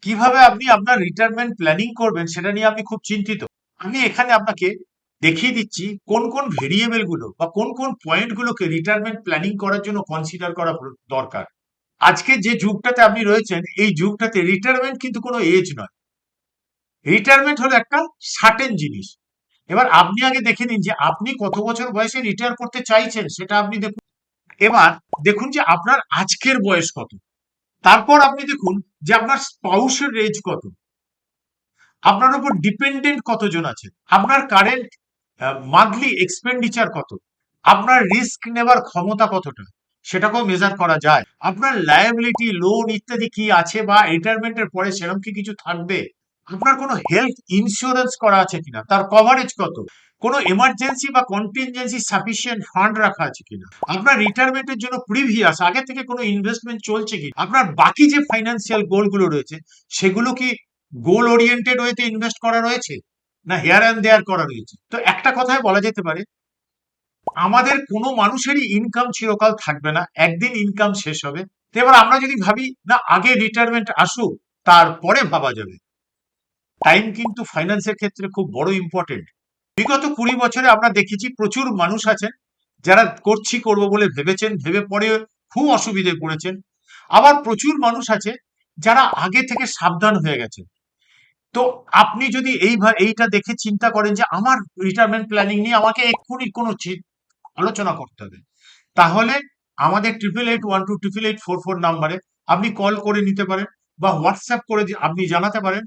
কিভাবে আপনি আপনার রিটায়ারমেন্ট প্ল্যানিং করবেন সেটা নিয়ে আপনি খুব চিন্তিত। আমি এখানে আপনাকে দেখিয়ে দিচ্ছি কোন কোন ভেরিয়েবল গুলো বা কোন কোন পয়েন্ট গুলোকে রিটায়ারমেন্ট প্ল্যানিং করার জন্য কনসিডার করা দরকার। আজকে যে যুগটাতে আপনি রয়েছেন এই যুগটাতে রিটায়ারমেন্ট কিন্তু কোনো এজ নয়। রিটায়ারমেন্ট হলো একটা সার্টেন জিনিস। এবার আপনি আগে দেখে নিন যে আপনি কত বছর বয়সে রিটায়ার করতে চাইছেন সেটা আপনি দেখুন। এবার দেখুন যে আপনার আজকের বয়স কত। তারপর আপনি দেখুন যে আপনার স্পাউসের এজ কত, আপনার উপর ডিপেন্ডেন্ট কতজন আছে, আপনার কারেন্ট মান্থলি এক্সপেন্ডিচার কত, আপনার রিস্ক নেবার ক্ষমতা কতটা সেটাকেও মেজার করা যায়। আপনার লায়াবিলিটি লোন ইত্যাদি কি আছে বা রিটায়ারমেন্টের পরে সেরকম কি কিছু থাকবে, আপনার কোনো হেলথ ইন্স্যুরেন্স করা আছে কিনা, তার কভারেজ কত, কোনো এমার্জেন্সি বা কন্টিনজেন্সি সাফিসিয়েন্ট ফান্ড রাখা আছে কিনা, আপনার রিটায়ারমেন্টের জন্য প্রিভিয়াস আগে থেকে কোনো ইনভেস্টমেন্ট চলছে কি, আপনার বাকি যে ফাইন্যান্সিয়াল গোলগুলো রয়েছে সেগুলো কি গোল ওরিয়েন্টেড ওয়েতে ইনভেস্ট করা রয়েছে না হেয়ার অ্যান্ড দেয়ার করা রয়েছে। তো একটা কথায় বলা যেতে পারে আমাদের কোনো মানুষেরই ইনকাম চিরকাল থাকবে না, একদিন ইনকাম শেষ হবে। তো এবার আমরা যদি ভাবি না আগে রিটায়ারমেন্ট আসুক তারপরে ভাবা যাবে, টাইম কিন্তু ফাইন্যান্সের ক্ষেত্রে খুব বড় ইম্পর্টেন্ট। বিগত 20 বছরে আমরা দেখেছি প্রচুর মানুষ আছেন যারা করবো বলে ভেবেছেন, ভেবে পরে খুব অসুবিধায় পড়েছেন। আবার প্রচুর মানুষ আছে যারা আগে থেকে সাবধান হয়ে গেছে। তো আপনি যদি এইটা দেখে চিন্তা করেন যে আমার রিটায়ারমেন্ট প্ল্যানিং নিয়ে আমাকে এক্ষুনি কোনো আলোচনা করতে হবে, তাহলে আমাদের 8881 2 88844 নাম্বারে আপনি কল করে নিতে পারেন বা হোয়াটসঅ্যাপ করে আপনি জানাতে পারেন